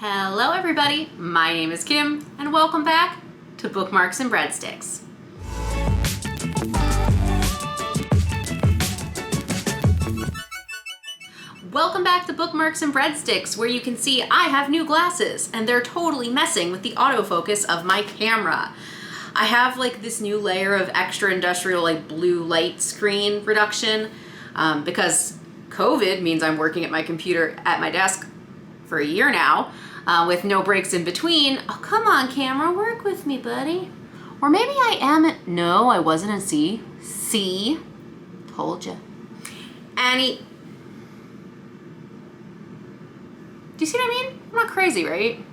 Hello everybody, my name is Kim and welcome back to Bookmarks and Breadsticks. Welcome back to Bookmarks and Breadsticks, where you can see I have new glasses and they're totally messing with the autofocus of my camera. I have like this new layer of extra industrial like blue light screen reduction because COVID means I'm working at my computer at my desk for a year now with no breaks in between. Oh, come on camera, work with me, buddy. Or maybe I am, no, I wasn't a C. C, told ya. Annie, do you see what I mean? I'm not crazy, right?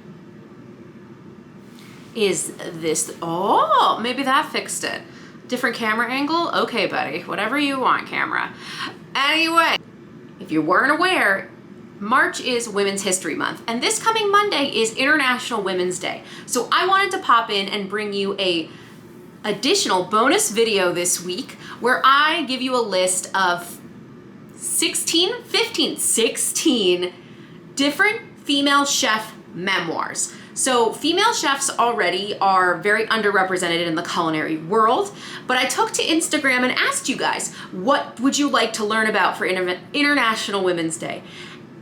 Is this, oh, maybe that fixed it. Different camera angle? Okay, buddy, whatever you want, camera. Anyway, if you weren't aware, March is Women's History Month, and this coming Monday is International Women's Day. So I wanted to pop in and bring you a additional bonus video this week where I give you a list of 16 different female chef memoirs. So female chefs already are very underrepresented in the culinary world, but I took to Instagram and asked you guys, what would you like to learn about for International Women's Day?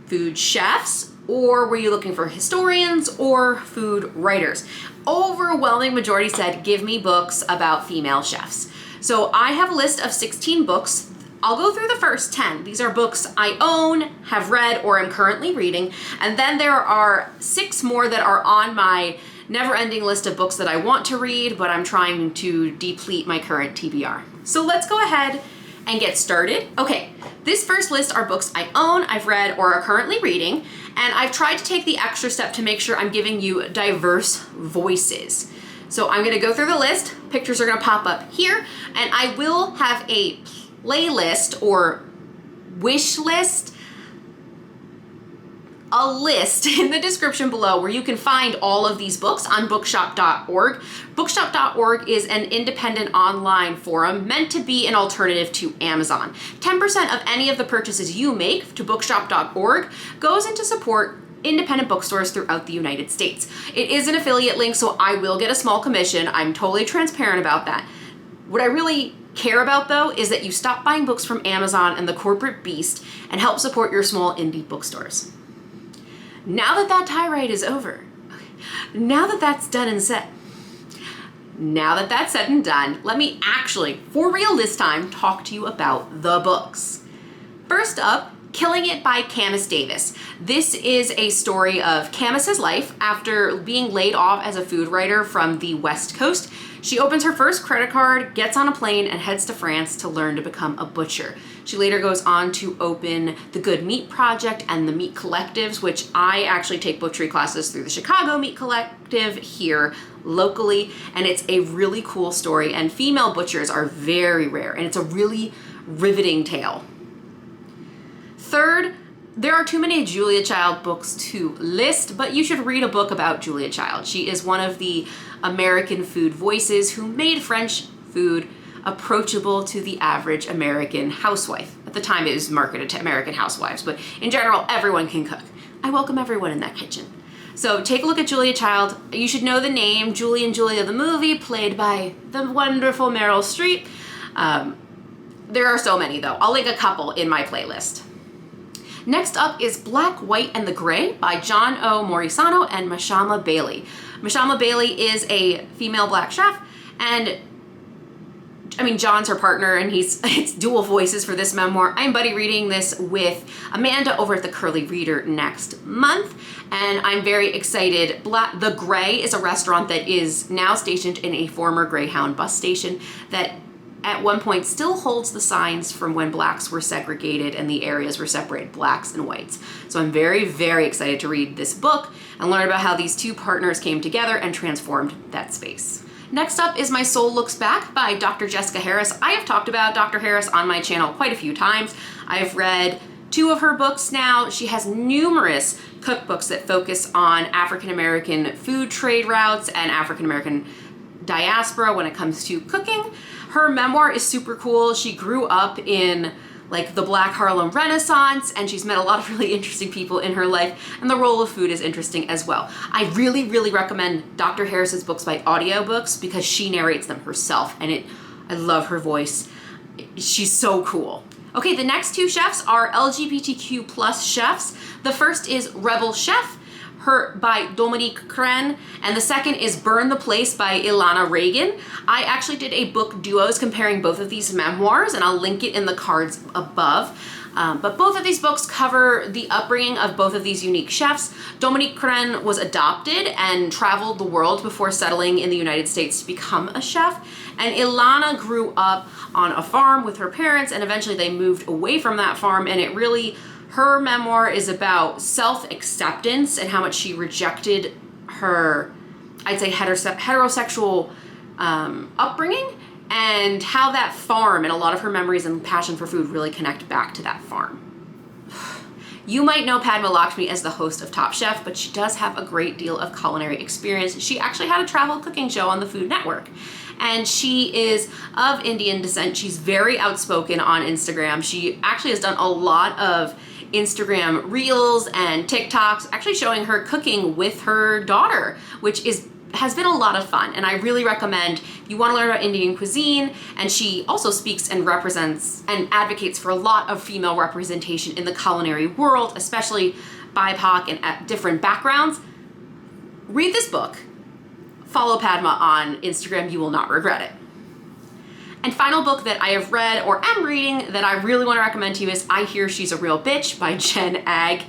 Food chefs, or were you looking for historians or food writers? Overwhelming majority said, give me books about female chefs. So I have a list of 16 books. I'll go through the first 10. These are books I own, have read, or am currently reading. And then there are 6 more that are on my never-ending list of books that I want to read, but I'm trying to deplete my current TBR. So let's go ahead and get started. Okay, this first list are books I own, I've read, or are currently reading, and I've tried to take the extra step to make sure I'm giving you diverse voices. So I'm gonna go through the list, pictures are gonna pop up here, and I will have a playlist or wish list, a list in the description below where you can find all of these books on bookshop.org. Bookshop.org is an independent online forum meant to be an alternative to Amazon. 10% of any of the purchases you make to bookshop.org goes into support independent bookstores throughout the United States. It is an affiliate link, so I will get a small commission. I'm totally transparent about that. What I really care about though is that you stop buying books from Amazon and the corporate beast and help support your small indie bookstores. Now that that tirade is over, now that that's done and said, now that that's said and done, let me actually, for real this time, talk to you about the books. First up, Killing It by Camis Davis. This is a story of Camis's life after being laid off as a food writer from the West Coast. She opens her first credit card, gets on a plane, and heads to France to learn to become a butcher. She later goes on to open the Good Meat Project and the Meat Collectives, which I actually take butchery classes through the Chicago Meat Collective here locally, and it's a really cool story, and female butchers are very rare, and it's a really riveting tale. Third, there are too many Julia Child books to list, but you should read a book about Julia Child. She is one of the American food voices who made French food approachable to the average American housewife. At the time it was marketed to American housewives, but in general, everyone can cook. I welcome everyone in that kitchen. So take a look at Julia Child. You should know the name, Julie and Julia the movie, played by the wonderful Meryl Streep. There are so many though. I'll link a couple in my playlist. Next up is Black, White, and the Gray by John O. Morisano and Mashama Bailey. Mashama Bailey is a female black chef, and I mean, John's her partner, and it's dual voices for this memoir. I'm buddy reading this with Amanda over at the Curly Reader next month, and I'm very excited. The Gray is a restaurant that is now stationed in a former Greyhound bus station that at one point still holds the signs from when blacks were segregated and the areas were separated, blacks and whites. So I'm very, very excited to read this book and learn about how these two partners came together and transformed that space. Next up is My Soul Looks Back by Dr. Jessica Harris. I have talked about Dr. Harris on my channel quite a few times. I've read 2 of her books now. She has numerous cookbooks that focus on African-American food trade routes and African-American diaspora when it comes to cooking. Her memoir is super cool. She grew up in like the Black Harlem Renaissance, and she's met a lot of really interesting people in her life, and the role of food is interesting as well. I really, really recommend Dr. Harris's books by audiobooks because she narrates them herself, and I love her voice. She's so cool. Okay, the next two chefs are LGBTQ plus chefs. The first is Rebel Chef, by Dominique Crenn, and the second is Burn the Place by Ilana Reagan. I actually did a book duos comparing both of these memoirs, and I'll link it in the cards above. But both of these books cover the upbringing of both of these unique chefs. Dominique Crenn was adopted and traveled the world before settling in the United States to become a chef. And Ilana grew up on a farm with her parents, and eventually they moved away from that farm, and her memoir is about self-acceptance and how much she rejected her, I'd say, heterosexual upbringing, and how that farm and a lot of her memories and passion for food really connect back to that farm. You might know Padma Lakshmi as the host of Top Chef, but she does have a great deal of culinary experience. She actually had a travel cooking show on the Food Network. And she is of Indian descent. She's very outspoken on Instagram. She actually has done a lot of Instagram reels and TikToks, actually showing her cooking with her daughter, which has been a lot of fun. And I really recommend, if you want to learn about Indian cuisine, and she also speaks and represents and advocates for a lot of female representation in the culinary world, especially BIPOC and at different backgrounds, read this book. Follow Padma on Instagram, you will not regret it. And final book that I have read or am reading that I really want to recommend to you is I Hear She's a Real Bitch by Jen Agg.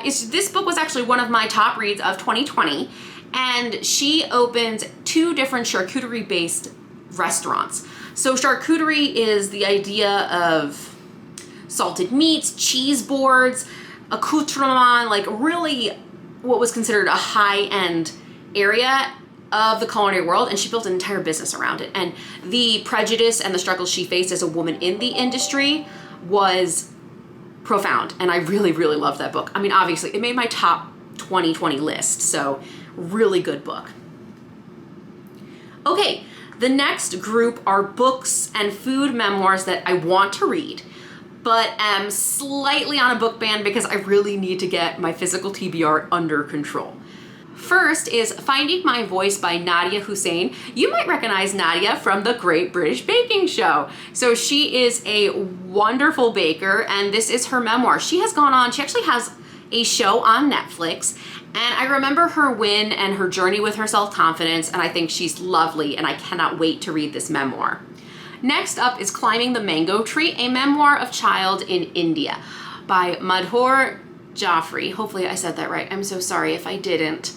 This book was actually one of my top reads of 2020, and she opened 2 different charcuterie-based restaurants. So charcuterie is the idea of salted meats, cheese boards, accoutrement, like really what was considered a high-end area of the culinary world, and she built an entire business around it. And the prejudice and the struggles she faced as a woman in the industry was profound, and I really, really loved that book. I mean, obviously, it made my top 2020 list, so really good book. Okay, the next group are books and food memoirs that I want to read, but am slightly on a book ban because I really need to get my physical TBR under control. First is Finding My Voice by Nadia Hussein. You might recognize Nadia from the Great British Baking Show. So she is a wonderful baker, and this is her memoir. She actually has a show on Netflix, and I remember her win and her journey with her self-confidence, and I think she's lovely, and I cannot wait to read this memoir. Next up is Climbing the Mango Tree, a memoir of child in India by Madhur Jaffrey. Hopefully I said that right. I'm so sorry if I didn't.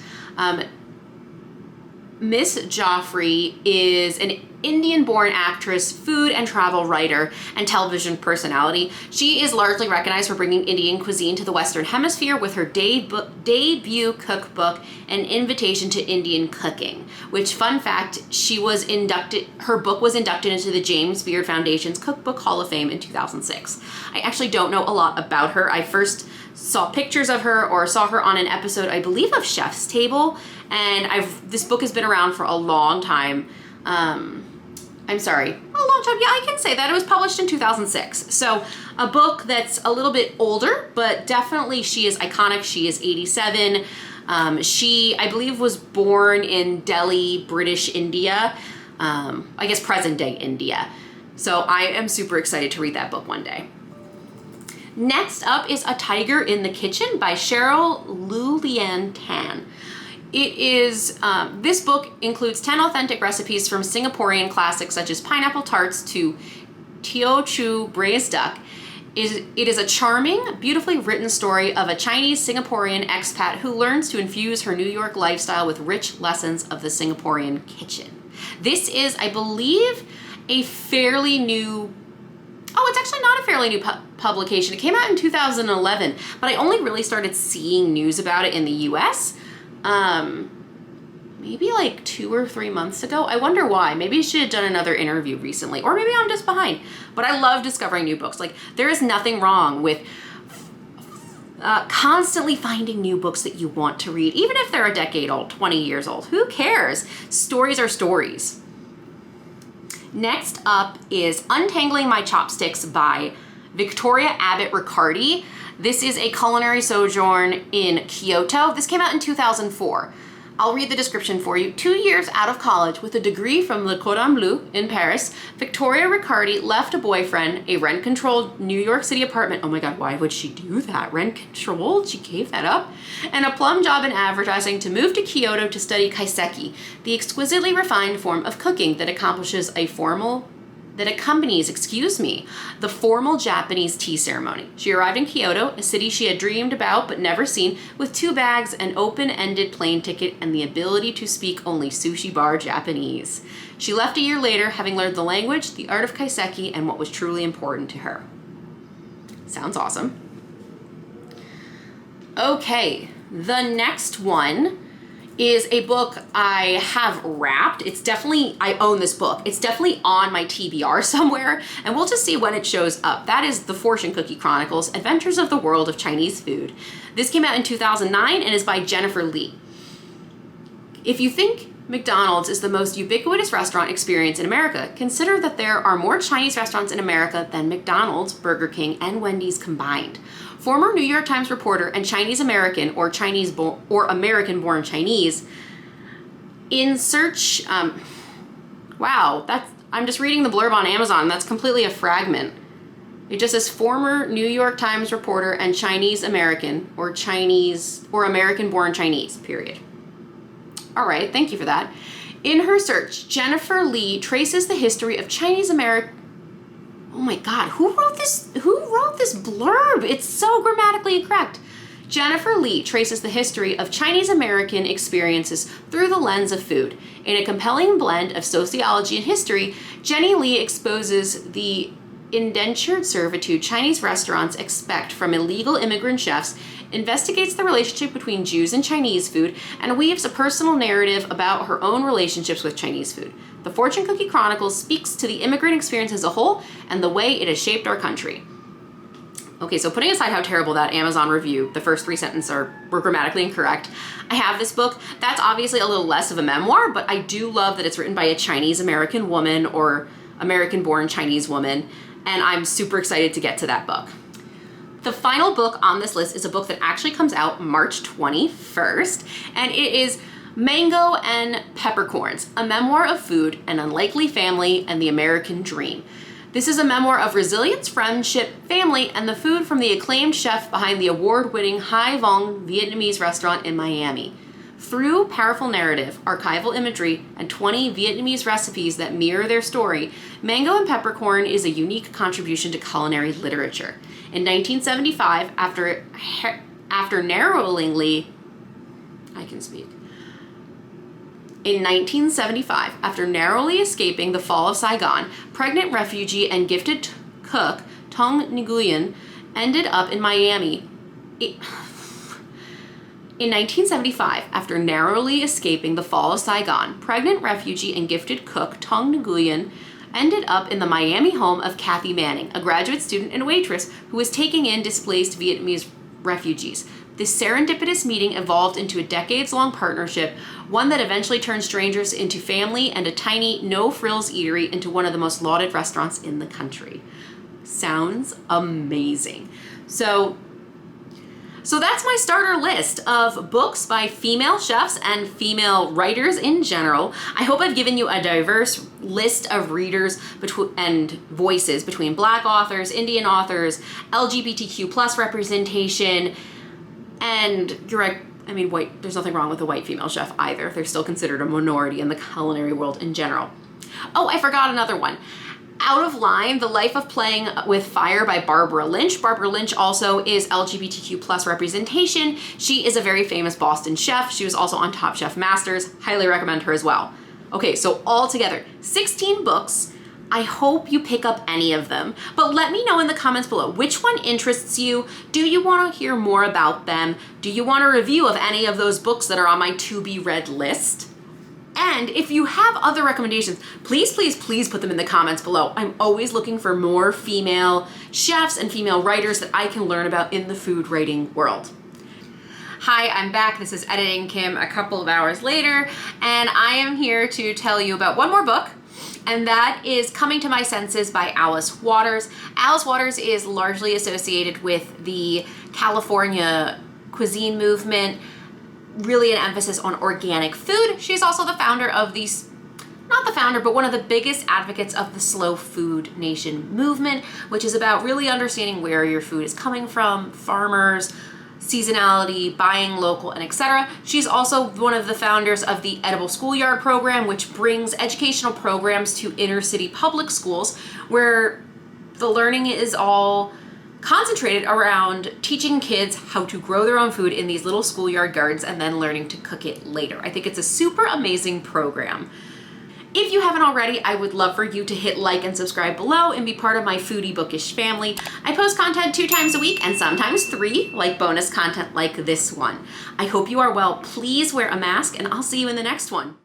Miss Jaffrey is an Indian-born actress, food and travel writer, and television personality. She is largely recognized for bringing Indian cuisine to the Western Hemisphere with her debut cookbook, An Invitation to Indian Cooking, which, fun fact, her book was inducted into the James Beard Foundation's Cookbook Hall of Fame in 2006. I actually don't know a lot about her. I first saw pictures of her or saw her on an episode, I believe, of Chef's Table, and this book has been around for a long time. I'm sorry, a long time. Yeah, I can say that. It was published in 2006. So a book that's a little bit older, but definitely she is iconic. She is 87. She, I believe, was born in Delhi, British India. I guess present day India. So I am super excited to read that book one day. Next up is A Tiger in the Kitchen by Cheryl Lulian Tan. This book includes 10 authentic recipes from Singaporean classics such as pineapple tarts to Teochew braised duck. It is a charming, beautifully written story of a Chinese Singaporean expat who learns to infuse her New York lifestyle with rich lessons of the Singaporean kitchen. This is, I believe, a fairly new... Oh, it's actually not a fairly new publication. It came out in 2011, but I only really started seeing news about it in the US maybe like 2 or 3 months ago. I wonder why. Maybe I should have done another interview recently, or maybe I'm just behind. But I love discovering new books. Like, there is nothing wrong with constantly finding new books that you want to read, even if they're a decade old, 20 years old. Who cares? Stories are stories. Next up is Untangling My Chopsticks by Victoria Abbott Riccardi. This is a culinary sojourn in Kyoto. This came out in 2004. I'll read the description for you. 2 years out of college with a degree from Le Cordon Bleu in Paris, Victoria Riccardi left a boyfriend, a rent-controlled New York City apartment. Oh my God, why would she do that? Rent-controlled? She gave that up? And a plum job in advertising to move to Kyoto to study kaiseki, the exquisitely refined form of cooking that accompanies the formal Japanese tea ceremony. She arrived in Kyoto, a city she had dreamed about but never seen, with 2 bags, an open-ended plane ticket, and the ability to speak only sushi bar Japanese. She left a year later, having learned the language, the art of kaiseki, and what was truly important to her. Sounds awesome. Okay, the next one is a book I have wrapped. I own this book. It's definitely on my TBR somewhere, and we'll just see when it shows up. That is The Fortune Cookie Chronicles, Adventures of the World of Chinese Food. This came out in 2009 and is by Jennifer Lee. If you think McDonald's is the most ubiquitous restaurant experience in America, consider that there are more Chinese restaurants in America than McDonald's, Burger King, and Wendy's combined. Former New York Times reporter and Chinese American or American-born Chinese in search. Wow, I'm just reading the blurb on Amazon. That's completely a fragment. It just says former New York Times reporter and Chinese American or American-born Chinese. Period. All right, thank you for that. In her search, Jennifer Lee traces the history of Chinese American. Oh my God, who wrote this blurb? It's so grammatically incorrect. Jennifer Lee traces the history of Chinese American experiences through the lens of food. In a compelling blend of sociology and history, Jenny Lee exposes the indentured servitude Chinese restaurants expect from illegal immigrant chefs, investigates the relationship between Jews and Chinese food, and weaves a personal narrative about her own relationships with Chinese food. The Fortune Cookie Chronicles speaks to the immigrant experience as a whole and the way it has shaped our country. Okay, so putting aside how terrible that Amazon review, the first 3 sentences were grammatically incorrect, I have this book. That's obviously a little less of a memoir, but I do love that it's written by a Chinese American woman or American-born Chinese woman, and I'm super excited to get to that book. The final book on this list is a book that actually comes out March 21st, and it is Mango and Peppercorns, a memoir of food, an unlikely family, and the American dream. This is a memoir of resilience, friendship, family, and the food from the acclaimed chef behind the award-winning Hai Vong Vietnamese restaurant in Miami. Through powerful narrative, archival imagery, and 20 Vietnamese recipes that mirror their story, Mango and Peppercorn is a unique contribution to culinary literature. In 1975, after narrowly escaping the fall of Saigon, pregnant refugee and gifted cook Tong Nguyen ended up in Miami. In 1975, after narrowly escaping the fall of Saigon, pregnant refugee and gifted cook Tong Nguyen ended up in the Miami home of Kathy Manning, a graduate student and waitress who was taking in displaced Vietnamese refugees. This serendipitous meeting evolved into a decades-long partnership, one that eventually turned strangers into family and a tiny, no-frills eatery into one of the most lauded restaurants in the country. Sounds amazing. So that's my starter list of books by female chefs and female writers in general. I hope I've given you a diverse list of readers and voices between Black authors, Indian authors, LGBTQ plus representation, and you're right, I mean, there's nothing wrong with a white female chef either. They're still considered a minority in the culinary world in general. Oh, I forgot another one. Out of Line, The Life of Playing with Fire by Barbara Lynch. Barbara Lynch also is LGBTQ plus representation. She is a very famous Boston chef. She was also on Top Chef Masters. Highly recommend her as well. Okay, so altogether, 16 books. I hope you pick up any of them, but let me know in the comments below which one interests you. Do you want to hear more about them? Do you want a review of any of those books that are on my to-be-read list? And if you have other recommendations, please, please, please put them in the comments below. I'm always looking for more female chefs and female writers that I can learn about in the food writing world. Hi, I'm back. This is Editing Kim a couple of hours later, and I am here to tell you about one more book. and that is Coming to My Senses by Alice Waters. Alice Waters is largely associated with the California cuisine movement, really an emphasis on organic food. She's also the founder of these, not the founder, but one of the biggest advocates of the Slow Food Nation movement, which is about really understanding where your food is coming from, farmers, seasonality, buying local, and etc. She's also one of the founders of the Edible Schoolyard program, which brings educational programs to inner city public schools, where the learning is all concentrated around teaching kids how to grow their own food in these little schoolyard gardens and then learning to cook it later. I think it's a super amazing program. If you haven't already, I would love for you to hit like and subscribe below and be part of my foodie bookish family. I post content 2 times a week and sometimes 3, like bonus content like this one. I hope you are well. Please wear a mask, and I'll see you in the next one.